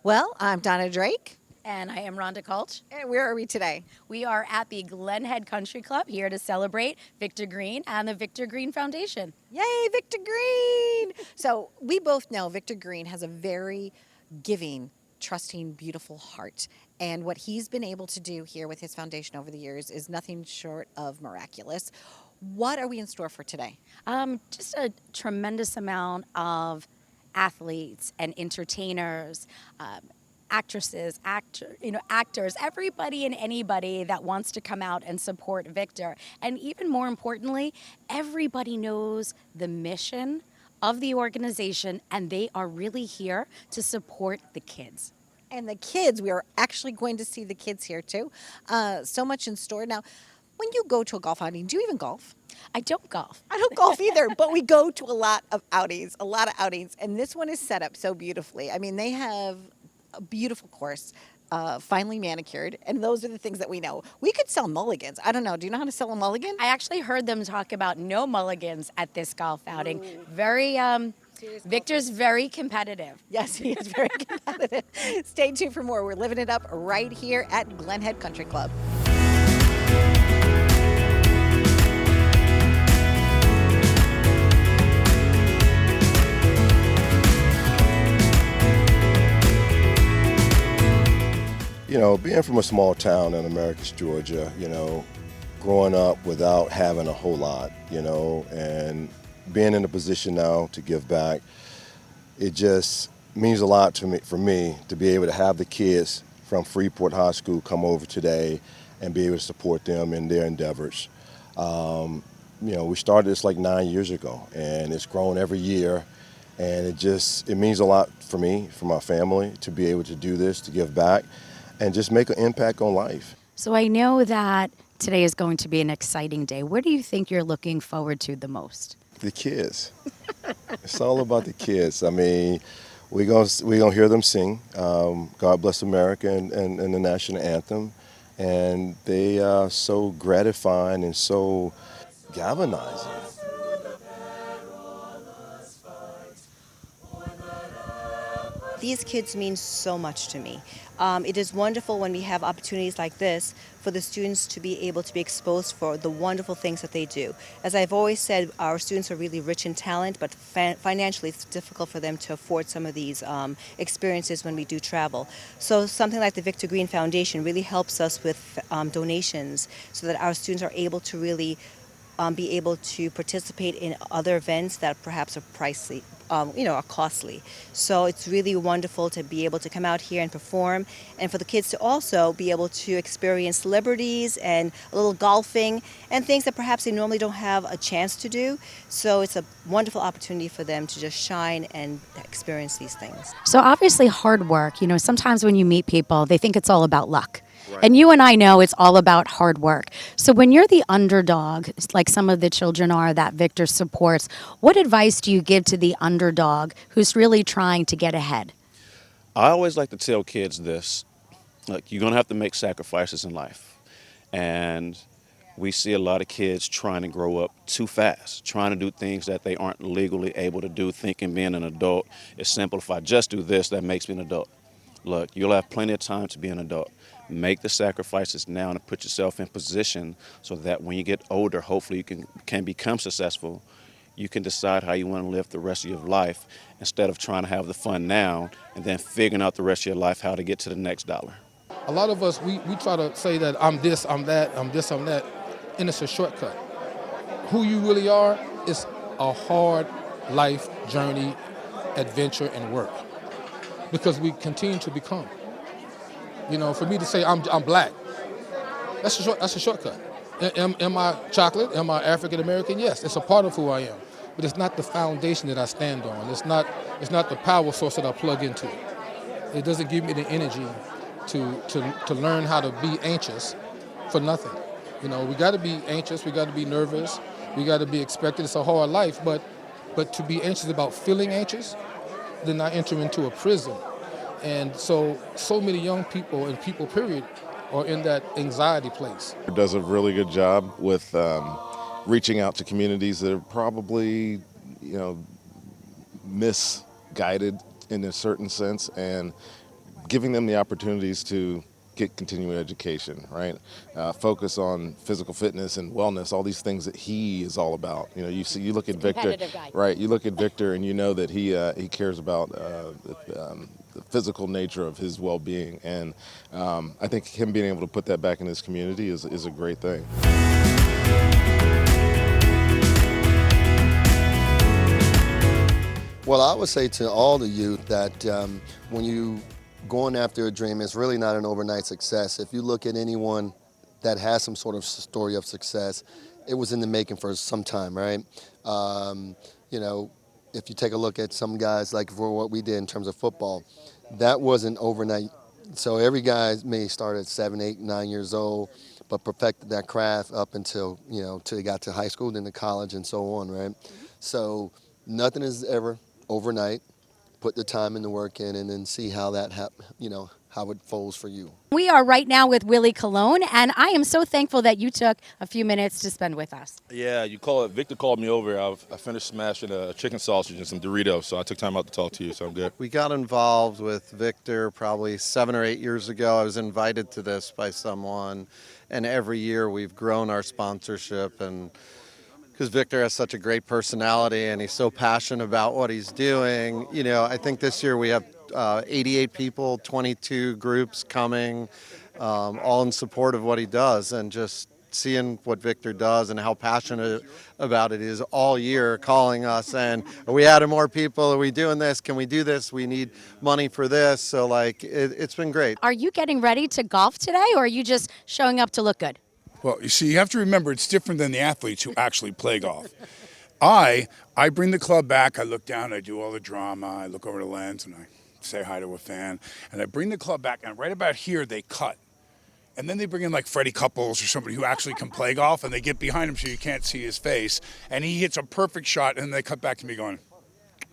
Well, I'm Donna Drake. And I am Rhonda Kulch. And where are we today? We are at the Glen Country Club here to celebrate Victor Green and the Victor Green Foundation. Yay, Victor Green! So we both know Victor Green has a very giving, trusting, beautiful heart. And what he's been able to do here with his foundation over the years is nothing short of miraculous. What are we in store for today? Just a tremendous amount of athletes and entertainers, actresses, actors, everybody and anybody that wants to come out and support Victor. And even more importantly, everybody knows the mission of the organization, and they are really here to support the kids. And the kids, we are actually going to see the kids here too. So much in store. Now, when you go to a golf outing, do you even golf? I don't golf. I don't golf either, but we go to a lot of outings, and this one is set up so beautifully. I mean, they have a beautiful course, finely manicured, and those are the things that we know. We could sell mulligans. I don't know. Do you know how to sell a mulligan? I actually heard them talk about no mulligans at this golf outing. Very, Victor's very competitive. Yes, he is very competitive. Stay tuned for more. We're living it up right here at Glen Country Club. Being from a small town in Americus, Georgia, growing up without having a whole lot, and being in a position now to give back, it just means a lot to me, for me, to be able to have the kids from Freeport High School come over today and be able to support them in their endeavors. We started this like 9 years ago, and it's grown every year, and it means a lot for me, for my family, to be able to do this, to give back, and just make an impact on life. So I know that today is going to be an exciting day. What do you think you're looking forward to the most? The kids. It's all about the kids. I mean, we're gonna hear them sing God Bless America and the national anthem, and they are so gratifying and so galvanizing. These kids mean so much to me. It is wonderful when we have opportunities like this for the students to be able to be exposed for the wonderful things that they do. As I've always said, our students are really rich in talent, but financially it's difficult for them to afford some of these experiences when we do travel. So something like the Victor Green Foundation really helps us with donations so that our students are able to really be able to participate in other events that perhaps are pricey, are costly. So it's really wonderful to be able to come out here and perform, and for the kids to also be able to experience celebrities and a little golfing and things that perhaps they normally don't have a chance to do. So it's a wonderful opportunity for them to just shine and experience these things. So obviously hard work, sometimes when you meet people, they think it's all about luck. Right. And you and I know it's all about hard work. So when you're the underdog, like some of the children are that Victor supports, what advice do you give to the underdog who's really trying to get ahead? I always like to tell kids this, like, you're going to have to make sacrifices in life. And we see a lot of kids trying to grow up too fast, trying to do things that they aren't legally able to do, thinking being an adult is simple. If I just do this, that makes me an adult. Look, you'll have plenty of time to be an adult. Make the sacrifices now and put yourself in position so that when you get older, hopefully you can become successful. You can decide how you want to live the rest of your life instead of trying to have the fun now and then figuring out the rest of your life how to get to the next dollar. A lot of us, we try to say that I'm this, I'm that, I'm this, I'm that, and it's a shortcut. Who you really are is a hard life journey, adventure, and work, because we continue to become. For me to say I'm black, that's a shortcut. Am I chocolate? Am I African American? Yes, it's a part of who I am, but it's not the foundation that I stand on. It's not the power source that I plug into. It doesn't give me the energy to learn how to be anxious for nothing. We got to be anxious. We got to be nervous. We got to be expected. It's a hard life, but to be anxious about feeling anxious, then I enter into a prison. And so many young people and people, period, are in that anxiety place. It does a really good job with reaching out to communities that are probably, misguided in a certain sense, and giving them the opportunities to get continuing education, right? Focus on physical fitness and wellness, all these things that he is all about. You know, you look at Victor, competitive guy. right? You look at Victor, and you know that he cares about the physical nature of his well-being, and I think him being able to put that back in his community is a great thing. Well, I would say to all the youth that when you going after a dream, it's really not an overnight success. If you look at anyone that has some sort of story of success, it was in the making for some time, right? You know, if you take a look at some guys, like for what we did in terms of football, that wasn't overnight. So every guy may start at 7, 8, 9 years old, but perfected that craft up until, you know, till they got to high school, then to college and so on, right? So nothing is ever overnight. Put the time and the work in, and then see how that how it folds for you. We are right now with Willie Colon, and I am so thankful that you took a few minutes to spend with us. Yeah, Victor called me over. I finished smashing a chicken sausage and some Doritos, so I took time out to talk to you, so I'm good. We got involved with Victor probably 7 or 8 years ago. I was invited to this by someone, and every year we've grown our sponsorship, and because Victor has such a great personality and he's so passionate about what he's doing. You know, I think this year we have 88 people, 22 groups coming, all in support of what he does, and just seeing what Victor does and how passionate about it is all year, calling us and are we adding more people? Are we doing this? Can we do this? We need money for this. So like it's been great. Are you getting ready to golf today, or are you just showing up to look good? Well, you see, you have to remember it's different than the athletes who actually play golf. I bring the club back, I look down, I do all the drama, I look over the lens and I say hi to a fan, and I bring the club back, and right about here they cut. And then they bring in like Freddie Couples or somebody who actually can play golf, and they get behind him so you can't see his face, and he hits a perfect shot, and they cut back to me going,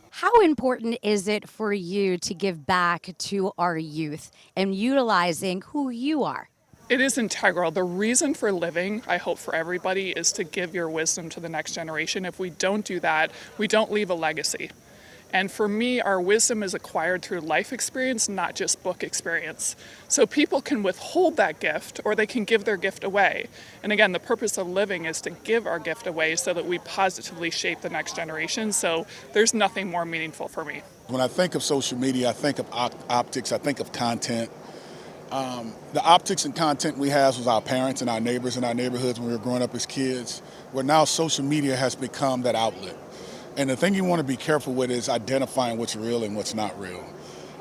How important is it for you to give back to our youth and utilizing who you are? It is integral. The reason for living, I hope for everybody, is to give your wisdom to the next generation. If we don't do that, we don't leave a legacy. And for me, our wisdom is acquired through life experience, not just book experience. So people can withhold that gift, or they can give their gift away. And again, the purpose of living is to give our gift away so that we positively shape the next generation. So there's nothing more meaningful for me. when I think of social media, I think of optics, I think of content. The optics and content we had was our parents and our neighbors in our neighborhoods when we were growing up as kids, where now social media has become that outlet. And the thing you want to be careful with is identifying what's real and what's not real.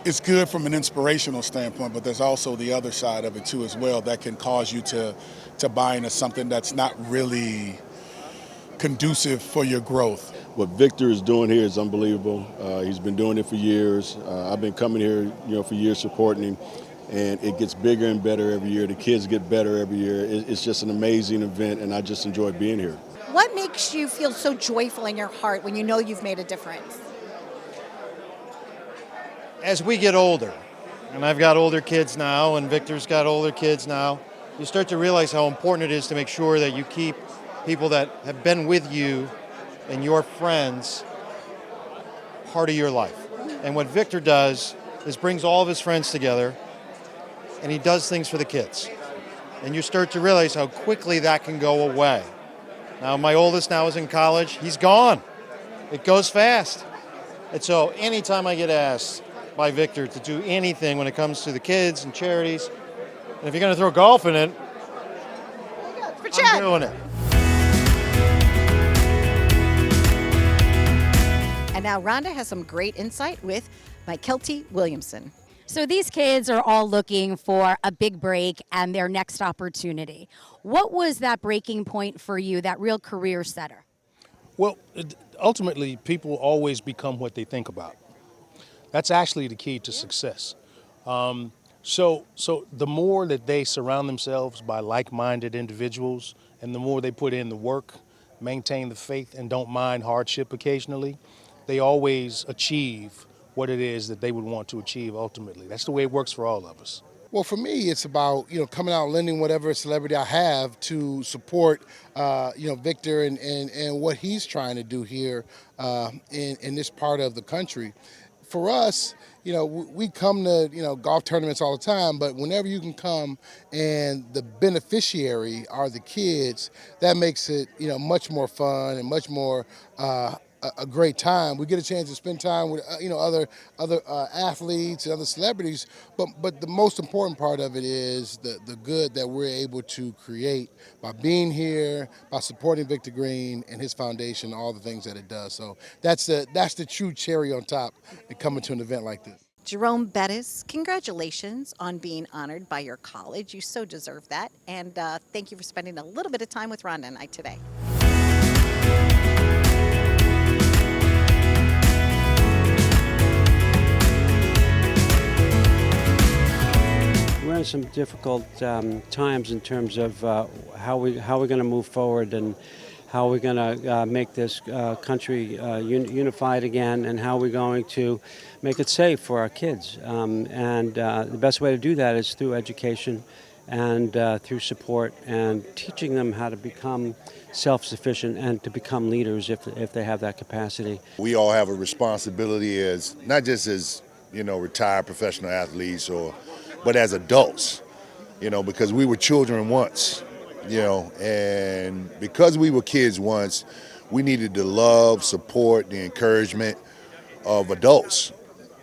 It's good from an inspirational standpoint, but there's also the other side of it too as well that can cause you to buy into something that's not really conducive for your growth. What Victor is doing here is unbelievable. He's been doing it for years. I've been coming here, for years supporting him, and it gets bigger and better every year. The kids get better every year. It's just an amazing event, and I just enjoy being here. What makes you feel so joyful in your heart when you know you've made a difference? As we get older, and I've got older kids now, and Victor's got older kids now, you start to realize how important it is to make sure that you keep people that have been with you and your friends part of your life. And what Victor does is brings all of his friends together, and he does things for the kids. And you start to realize how quickly that can go away. Now, my oldest now is in college. He's gone. It goes fast. And so anytime I get asked by Victor to do anything when it comes to the kids and charities, and if you're going to throw golf in it, I'm doing it. And now Rhonda has some great insight with Kelty Williamson. So these kids are all looking for a big break and their next opportunity. What was that breaking point for you, that real career setter? Well, ultimately, people always become what they think about. That's actually the key to success. So the more that they surround themselves by like-minded individuals, and the more they put in the work, maintain the faith, and don't mind hardship occasionally, they always achieve what it is that they would want to achieve ultimately. That's the way it works for all of us. Well, for me, it's about, coming out, lending whatever celebrity I have to support, Victor and what he's trying to do here in this part of the country. for us, we come to, golf tournaments all the time, but whenever you can come and the beneficiary are the kids, that makes it, much more fun and much more a great time. We get a chance to spend time with, other athletes and other celebrities, but the most important part of it is the good that we're able to create by being here, by supporting Victor Green and his foundation, all the things that it does. So that's the true cherry on top in coming to an event like this. Jerome Bettis, congratulations on being honored by your college. You so deserve that. And thank you for spending a little bit of time with Rhonda and I today. We're in some difficult times in terms of how we're going to move forward and how we're going to make this country unified again, and how we're going to make it safe for our kids. And the best way to do that is through education and through support and teaching them how to become self-sufficient and to become leaders if they have that capacity. We all have a responsibility as not just as retired professional athletes but as adults, because we were children once, and because we were kids once, we needed the love, support, the encouragement of adults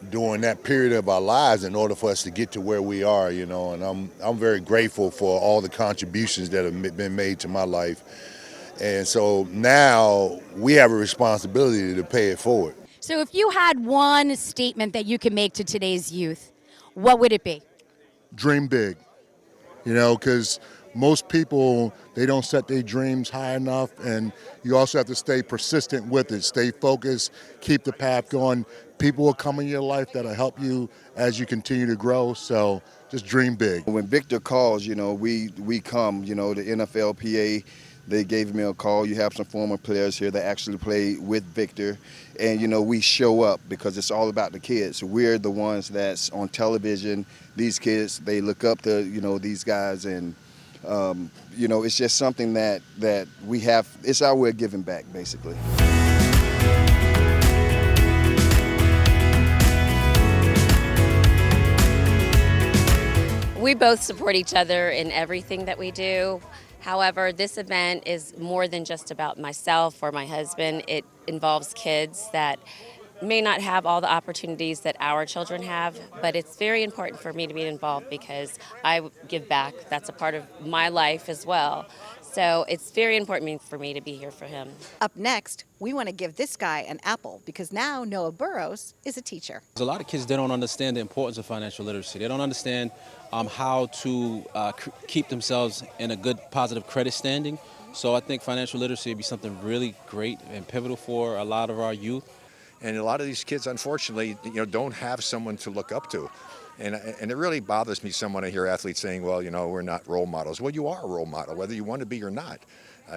during that period of our lives in order for us to get to where we are, and I'm very grateful for all the contributions that have been made to my life. And so now we have a responsibility to pay it forward. So if you had one statement that you could make to today's youth, what would it be? Dream big, because most people, they don't set their dreams high enough, and you also have to stay persistent with it, stay focused, keep the path going. People will come in your life that'll help you as you continue to grow, so just dream big. When Victor calls, we come, the NFLPA, they gave me a call. You have some former players here that actually play with Victor, and we show up because it's all about the kids. We're the ones that's on television. These kids, they look up to these guys, and it's just something that we have. It's our way of giving back, basically. We both support each other in everything that we do. However, this event is more than just about myself or my husband. It involves kids that may not have all the opportunities that our children have, but it's very important for me to be involved because I give back. That's a part of my life as well. So it's very important for me to be here for him. Up next, we want to give this guy an apple because now Noah Burrows is a teacher. A lot of kids, they don't understand the importance of financial literacy. They don't understand how to keep themselves in a good, positive credit standing. So I think financial literacy would be something really great and pivotal for a lot of our youth. And a lot of these kids, unfortunately, don't have someone to look up to. And it really bothers me when I hear athletes saying, well, we're not role models. Well, you are a role model, whether you want to be or not.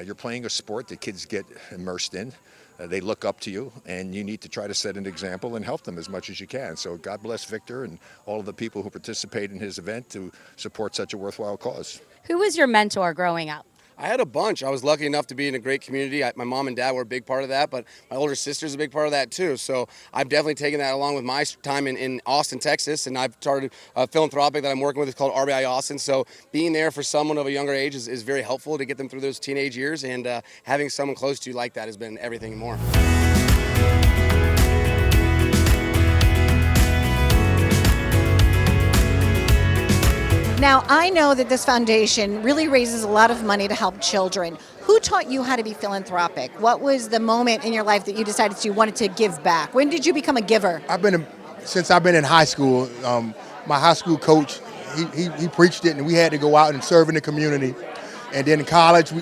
You're playing a sport that kids get immersed in. They look up to you, and you need to try to set an example and help them as much as you can. So God bless Victor and all of the people who participate in his event to support such a worthwhile cause. Who was your mentor growing up? I had a bunch. I was lucky enough to be in a great community. My mom and dad were a big part of that, but my older sister's a big part of that too. So I've definitely taken that along with my time in Austin, Texas, and I've started a philanthropic that I'm working with. It's called RBI Austin. So being there for someone of a younger age is very helpful to get them through those teenage years, and having someone close to you like that has been everything and more. Now, I know that this foundation really raises a lot of money to help children. Who taught you how to be philanthropic? What was the moment in your life that you decided you wanted to give back? When did you become a giver? Since I've been in high school. My high school coach, he preached it, and we had to go out and serve in the community. And then in college,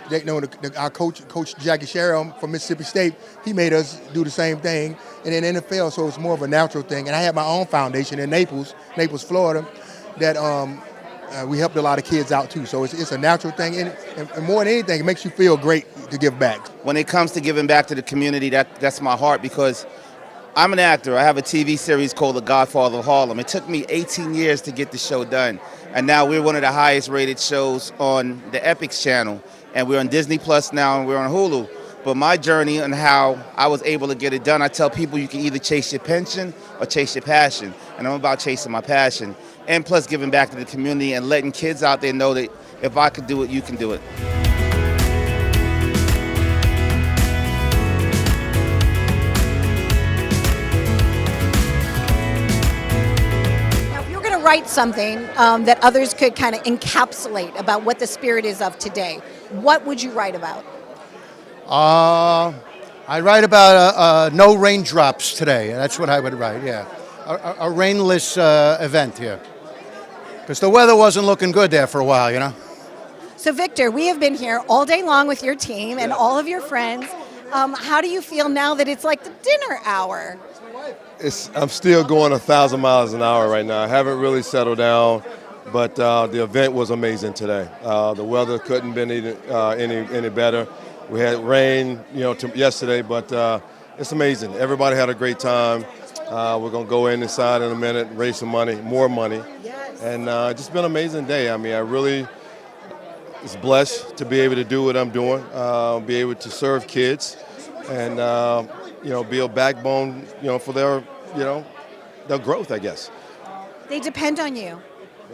our coach Jackie Sherrill from Mississippi State, he made us do the same thing. And in NFL, so it's more of a natural thing. And I had my own foundation in Naples, Florida, that we helped a lot of kids out too. So it's a natural thing, and more than anything, it makes you feel great to give back. When it comes to giving back to the community, that's my heart, because I'm an actor. I have a TV series called The Godfather of Harlem. It took me 18 years to get the show done, and now we're one of the highest rated shows on the Epix channel, and we're on Disney Plus now, and we're on Hulu. But my journey and how I was able to get it done, I tell people you can either chase your pension or chase your passion. And I'm about chasing my passion. And plus giving back to the community and letting kids out there know that if I could do it, you can do it. Now, if you were going to write something that others could kind of encapsulate about what the spirit is of today, what would you write about? I write about no raindrops today. That's what I would write, yeah. A rainless event here. Because the weather wasn't looking good there for a while, you know? So, Victor, we have been here all day long with your team and all of your friends. How do you feel now that it's like the dinner hour? I'm still going 1,000 miles an hour right now. I haven't really settled down, but the event was amazing today. The weather couldn't have been any better. We had rain, yesterday, but it's amazing. Everybody had a great time. We're going to go inside in a minute, raise some money, more money. Yes. And just been an amazing day. I mean, I really was blessed to be able to do what I'm doing, be able to serve kids and, be a backbone, for their growth, I guess. They depend on you,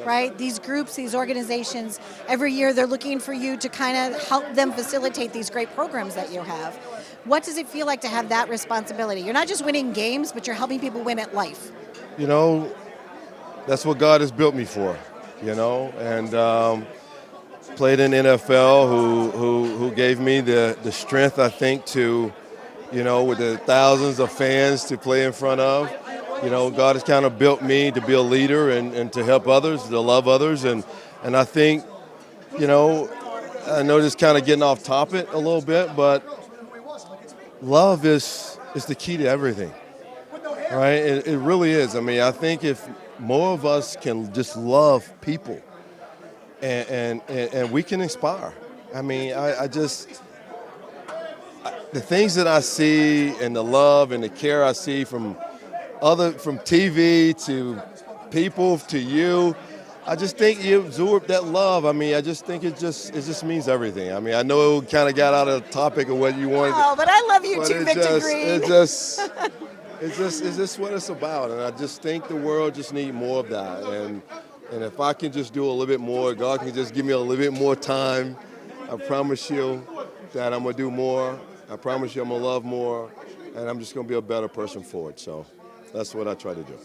right? These groups, these organizations, every year they're looking for you to kind of help them facilitate these great programs that you have. What does it feel like to have that responsibility? You're not just winning games, but you're helping people win at life. That's what God has built me for, and played in NFL who gave me the strength, I think, to, with the thousands of fans to play in front of. God has kind of built me to be a leader and to help others, to love others. And I think, I know this kind of getting off topic a little bit, but love is the key to everything, right? It really is. I mean, I think if more of us can just love people and we can inspire. I mean, the things that I see and the love and the care I see from TV to people to you, I just think you absorb that love. I mean, I just think it just means everything. I mean, I know it kind of got out of the topic of what you wanted. Oh, but I love you too, Victor Green. It's just what it's about, and I just think the world just need more of that. And if I can just do a little bit more, God can just give me a little bit more time. I promise you that I'm gonna do more. I promise you I'm gonna love more, and I'm just gonna be a better person for it. So that's what I try to do.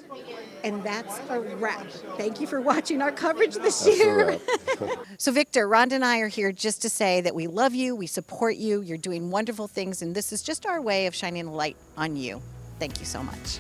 And that's a wrap. Thank you for watching our coverage this That's year. a wrap. So, Victor, Rhonda and I are here just to say that we love you, we support you, you're doing wonderful things, and this is just our way of shining a light on you. Thank you so much.